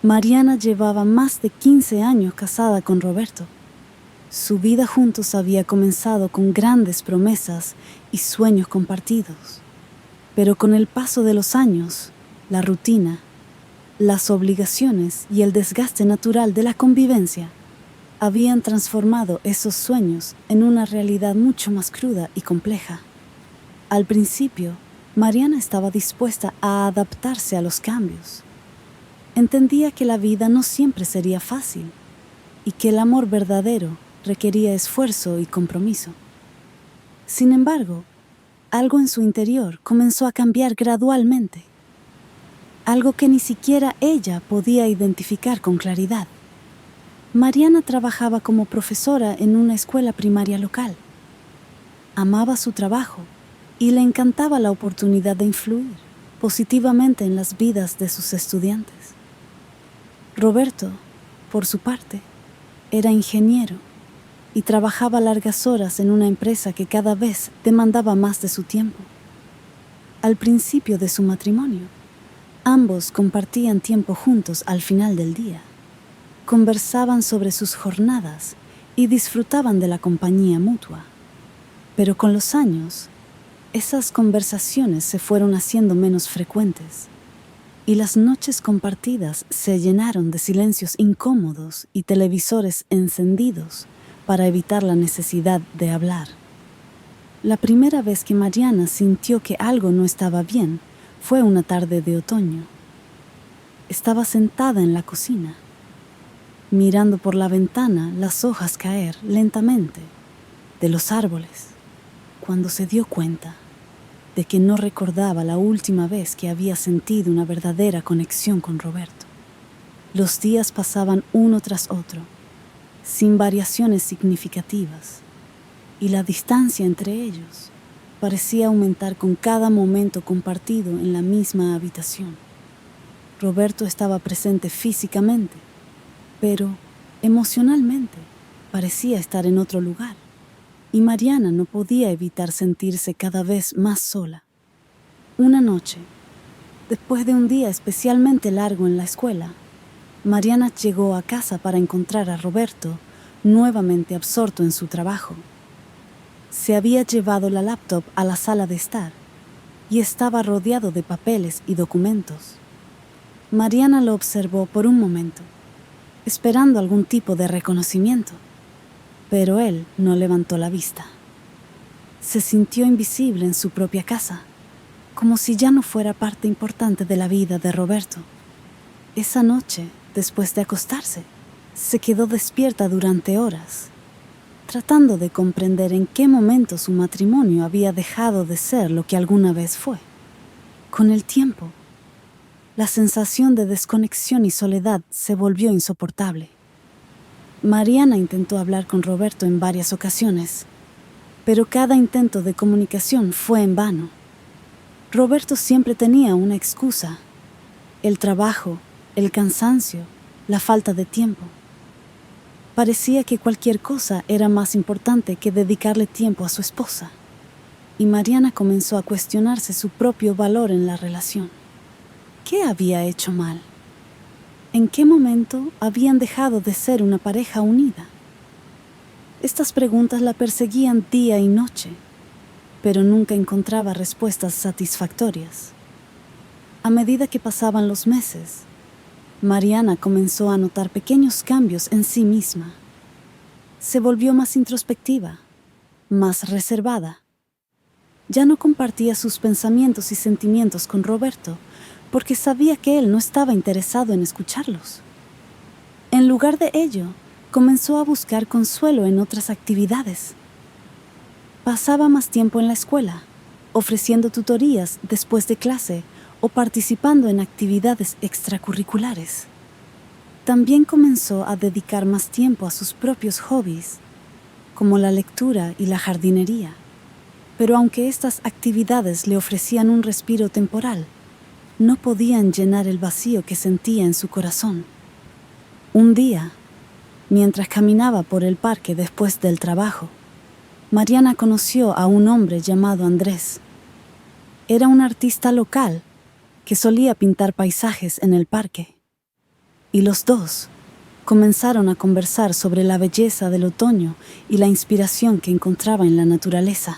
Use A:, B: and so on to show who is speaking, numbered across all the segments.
A: Mariana llevaba más de 15 años casada con Roberto. Su vida juntos había comenzado con grandes promesas y sueños compartidos. Pero con el paso de los años, la rutina, las obligaciones y el desgaste natural de la convivencia habían transformado esos sueños en una realidad mucho más cruda y compleja. Al principio, Mariana estaba dispuesta a adaptarse a los cambios. Entendía que la vida no siempre sería fácil y que el amor verdadero requería esfuerzo y compromiso. Sin embargo, algo en su interior comenzó a cambiar gradualmente, algo que ni siquiera ella podía identificar con claridad. Mariana trabajaba como profesora en una escuela primaria local. Amaba su trabajo y le encantaba la oportunidad de influir positivamente en las vidas de sus estudiantes. Roberto, por su parte, era ingeniero y trabajaba largas horas en una empresa que cada vez demandaba más de su tiempo. Al principio de su matrimonio, ambos compartían tiempo juntos al final del día. Conversaban sobre sus jornadas y disfrutaban de la compañía mutua. Pero con los años, esas conversaciones se fueron haciendo menos frecuentes y las noches compartidas se llenaron de silencios incómodos y televisores encendidos para evitar la necesidad de hablar. La primera vez que Mariana sintió que algo no estaba bien fue una tarde de otoño. Estaba sentada en la cocina, mirando por la ventana las hojas caer lentamente de los árboles, cuando se dio cuenta de que no recordaba la última vez que había sentido una verdadera conexión con Roberto. Los días pasaban uno tras otro, sin variaciones significativas, y la distancia entre ellos parecía aumentar con cada momento compartido en la misma habitación. Roberto estaba presente físicamente, pero emocionalmente parecía estar en otro lugar, y Mariana no podía evitar sentirse cada vez más sola. Una noche, después de un día especialmente largo en la escuela, Mariana llegó a casa para encontrar a Roberto nuevamente absorto en su trabajo. Se había llevado la laptop a la sala de estar y estaba rodeado de papeles y documentos. Mariana lo observó por un momento, esperando algún tipo de reconocimiento, pero él no levantó la vista. Se sintió invisible en su propia casa, como si ya no fuera parte importante de la vida de Roberto. Esa noche, después de acostarse, se quedó despierta durante horas, tratando de comprender en qué momento su matrimonio había dejado de ser lo que alguna vez fue. Con el tiempo, la sensación de desconexión y soledad se volvió insoportable. Mariana intentó hablar con Roberto en varias ocasiones, pero cada intento de comunicación fue en vano. Roberto siempre tenía una excusa: el trabajo, el cansancio, la falta de tiempo. Parecía que cualquier cosa era más importante que dedicarle tiempo a su esposa, y Mariana comenzó a cuestionarse su propio valor en la relación. ¿Qué había hecho mal? ¿En qué momento habían dejado de ser una pareja unida? Estas preguntas la perseguían día y noche, pero nunca encontraba respuestas satisfactorias. A medida que pasaban los meses, Mariana comenzó a notar pequeños cambios en sí misma. Se volvió más introspectiva, más reservada. Ya no compartía sus pensamientos y sentimientos con Roberto, porque sabía que él no estaba interesado en escucharlos. En lugar de ello, comenzó a buscar consuelo en otras actividades. Pasaba más tiempo en la escuela, ofreciendo tutorías después de clase o participando en actividades extracurriculares. También comenzó a dedicar más tiempo a sus propios hobbies, como la lectura y la jardinería. Pero aunque estas actividades le ofrecían un respiro temporal, no podían llenar el vacío que sentía en su corazón. Un día, mientras caminaba por el parque después del trabajo, Mariana conoció a un hombre llamado Andrés. Era un artista local que solía pintar paisajes en el parque. y los dos comenzaron a conversar sobre la belleza del otoño y la inspiración que encontraba en la naturaleza.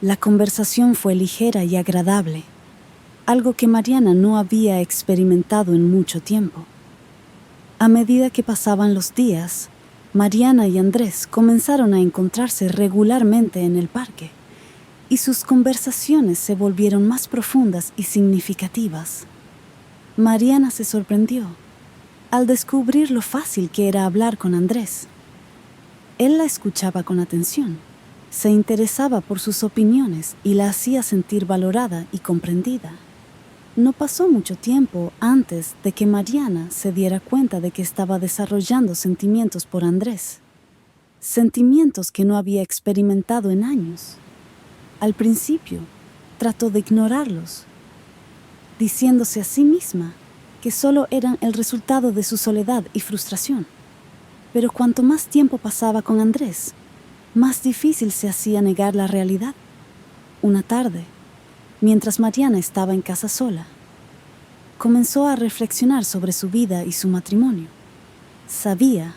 A: La conversación fue ligera y agradable, algo que Mariana no había experimentado en mucho tiempo. A medida que pasaban los días, Mariana y Andrés comenzaron a encontrarse regularmente en el parque, y sus conversaciones se volvieron más profundas y significativas. Mariana se sorprendió al descubrir lo fácil que era hablar con Andrés. Él la escuchaba con atención, se interesaba por sus opiniones y la hacía sentir valorada y comprendida. No pasó mucho tiempo antes de que Mariana se diera cuenta de que estaba desarrollando sentimientos por Andrés, sentimientos que no había experimentado en años. Al principio, trató de ignorarlos, diciéndose a sí misma que solo eran el resultado de su soledad y frustración. Pero cuanto más tiempo pasaba con Andrés, más difícil se hacía negar la realidad. Una tarde, mientras Mariana estaba en casa sola, comenzó a reflexionar sobre su vida y su matrimonio. Sabía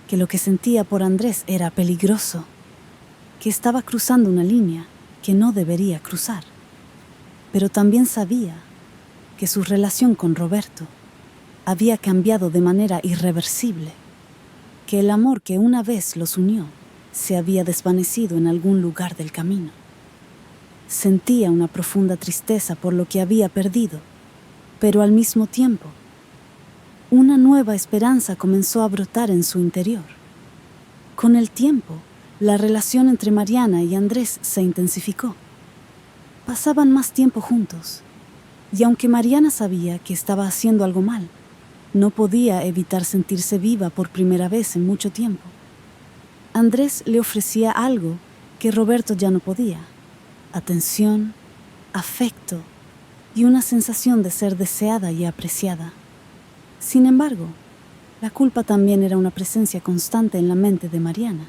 A: que lo que sentía por Andrés era peligroso, que estaba cruzando una línea que no debería cruzar. Pero también sabía que su relación con Roberto había cambiado de manera irreversible, que el amor que una vez los unió se había desvanecido en algún lugar del camino. Sentía una profunda tristeza por lo que había perdido, pero al mismo tiempo, una nueva esperanza comenzó a brotar en su interior. Con el tiempo, la relación entre Mariana y Andrés se intensificó. Pasaban más tiempo juntos, y aunque Mariana sabía que estaba haciendo algo mal, no podía evitar sentirse viva por primera vez en mucho tiempo. Andrés le ofrecía algo que Roberto ya no podía: atención, afecto y una sensación de ser deseada y apreciada. Sin embargo, la culpa también era una presencia constante en la mente de Mariana,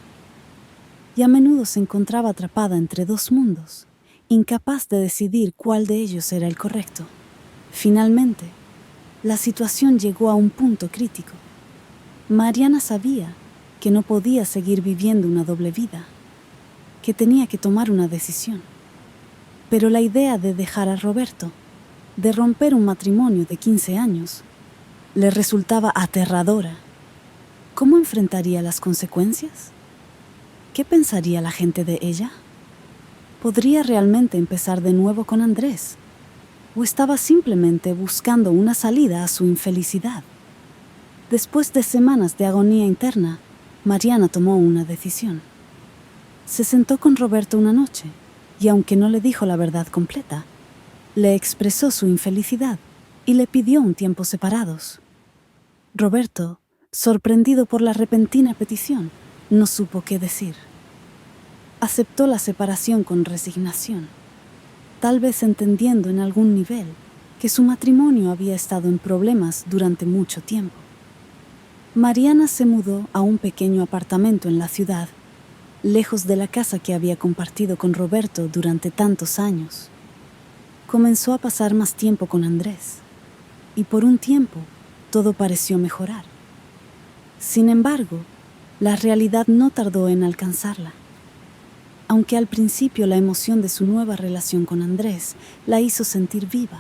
A: y a menudo se encontraba atrapada entre dos mundos, incapaz de decidir cuál de ellos era el correcto. Finalmente, la situación llegó a un punto crítico. Mariana sabía que no podía seguir viviendo una doble vida, que tenía que tomar una decisión. Pero la idea de dejar a Roberto, de romper un matrimonio de 15 años, le resultaba aterradora. ¿Cómo enfrentaría las consecuencias? ¿Qué pensaría la gente de ella? ¿Podría realmente empezar de nuevo con Andrés? ¿O estaba simplemente buscando una salida a su infelicidad? Después de semanas de agonía interna, Mariana tomó una decisión. Se sentó con Roberto una noche y, aunque no le dijo la verdad completa, le expresó su infelicidad y le pidió un tiempo separados. Roberto, sorprendido por la repentina petición, no supo qué decir. Aceptó la separación con resignación, tal vez entendiendo en algún nivel que su matrimonio había estado en problemas durante mucho tiempo. Mariana se mudó a un pequeño apartamento en la ciudad, lejos de la casa que había compartido con Roberto durante tantos años. Comenzó a pasar más tiempo con Andrés, y por un tiempo todo pareció mejorar. Sin embargo, la realidad no tardó en alcanzarla. Aunque al principio la emoción de su nueva relación con Andrés la hizo sentir viva,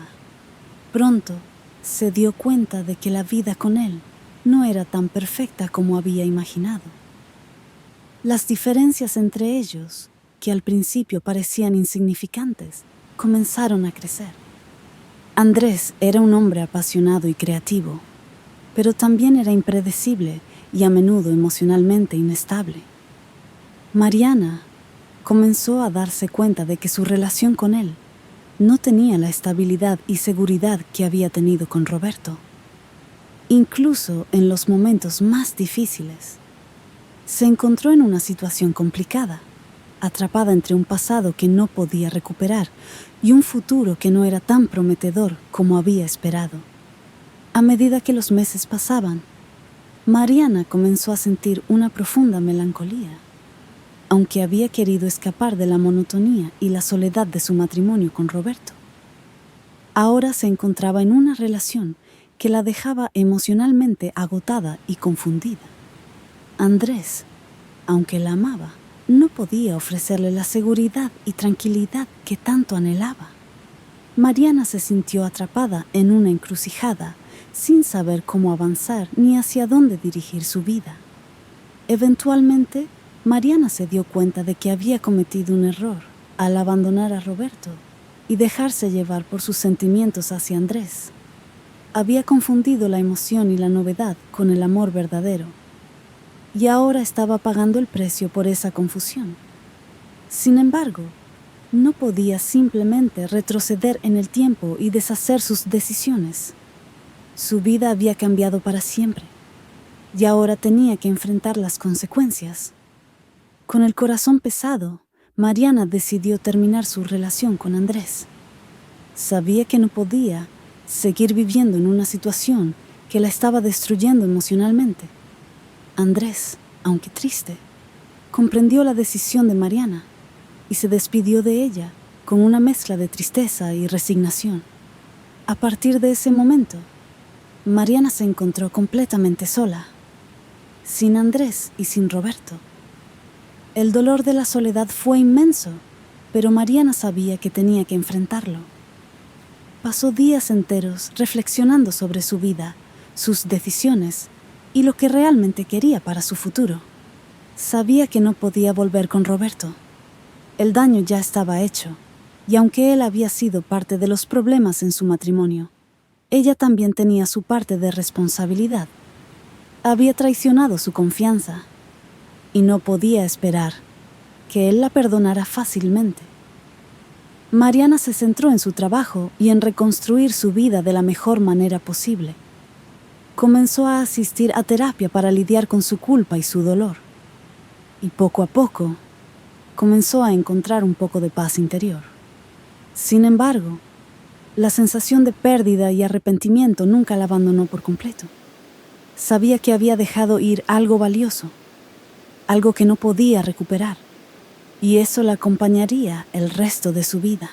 A: pronto se dio cuenta de que la vida con él no era tan perfecta como había imaginado. Las diferencias entre ellos, que al principio parecían insignificantes, comenzaron a crecer. Andrés era un hombre apasionado y creativo, pero también era impredecible y a menudo emocionalmente inestable. Mariana comenzó a darse cuenta de que su relación con él no tenía la estabilidad y seguridad que había tenido con Roberto. Incluso en los momentos más difíciles, se encontró en una situación complicada, atrapada entre un pasado que no podía recuperar y un futuro que no era tan prometedor como había esperado. A medida que los meses pasaban, Mariana comenzó a sentir una profunda melancolía. Aunque había querido escapar de la monotonía y la soledad de su matrimonio con Roberto, ahora se encontraba en una relación que la dejaba emocionalmente agotada y confundida. Andrés, aunque la amaba, no podía ofrecerle la seguridad y tranquilidad que tanto anhelaba. Mariana se sintió atrapada en una encrucijada, sin saber cómo avanzar ni hacia dónde dirigir su vida. Eventualmente, Mariana se dio cuenta de que había cometido un error al abandonar a Roberto y dejarse llevar por sus sentimientos hacia Andrés. Había confundido la emoción y la novedad con el amor verdadero, y ahora estaba pagando el precio por esa confusión. Sin embargo, no podía simplemente retroceder en el tiempo y deshacer sus decisiones. Su vida había cambiado para siempre, y ahora tenía que enfrentar las consecuencias. Con el corazón pesado, Mariana decidió terminar su relación con Andrés. Sabía que no podía seguir viviendo en una situación que la estaba destruyendo emocionalmente. Andrés, aunque triste, comprendió la decisión de Mariana y se despidió de ella con una mezcla de tristeza y resignación. A partir de ese momento, Mariana se encontró completamente sola, sin Andrés y sin Roberto. El dolor de la soledad fue inmenso, pero Mariana sabía que tenía que enfrentarlo. Pasó días enteros reflexionando sobre su vida, sus decisiones y lo que realmente quería para su futuro. Sabía que no podía volver con Roberto. El daño ya estaba hecho, y aunque él había sido parte de los problemas en su matrimonio, ella también tenía su parte de responsabilidad. Había traicionado su confianza, y no podía esperar que él la perdonara fácilmente. Mariana se centró en su trabajo y en reconstruir su vida de la mejor manera posible. Comenzó a asistir a terapia para lidiar con su culpa y su dolor. Y poco a poco, comenzó a encontrar un poco de paz interior. Sin embargo, la sensación de pérdida y arrepentimiento nunca la abandonó por completo. Sabía que había dejado ir algo valioso, algo que no podía recuperar, y eso la acompañaría el resto de su vida.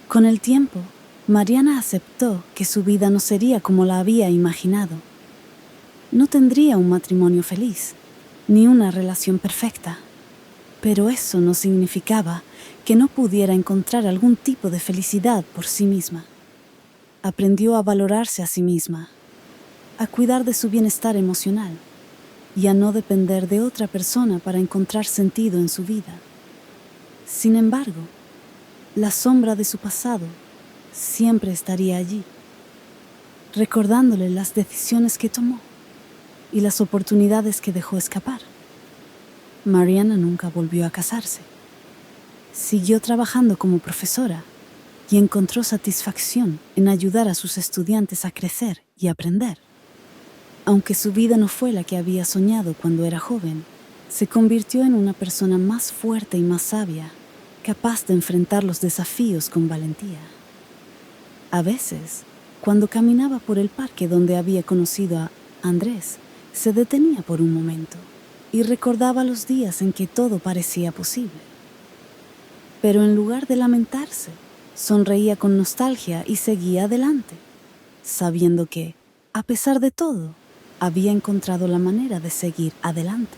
A: Con el tiempo, Mariana aceptó que su vida no sería como la había imaginado. No tendría un matrimonio feliz, ni una relación perfecta, pero eso no significaba que no pudiera encontrar algún tipo de felicidad por sí misma. Aprendió a valorarse a sí misma, a cuidar de su bienestar emocional y a no depender de otra persona para encontrar sentido en su vida. Sin embargo, la sombra de su pasado siempre estaría allí, recordándole las decisiones que tomó y las oportunidades que dejó escapar. Mariana nunca volvió a casarse. Siguió trabajando como profesora y encontró satisfacción en ayudar a sus estudiantes a crecer y aprender. Aunque su vida no fue la que había soñado cuando era joven, se convirtió en una persona más fuerte y más sabia, capaz de enfrentar los desafíos con valentía. A veces, cuando caminaba por el parque donde había conocido a Andrés, se detenía por un momento y recordaba los días en que todo parecía posible. Pero en lugar de lamentarse, sonreía con nostalgia y seguía adelante, sabiendo que, a pesar de todo, había encontrado la manera de seguir adelante.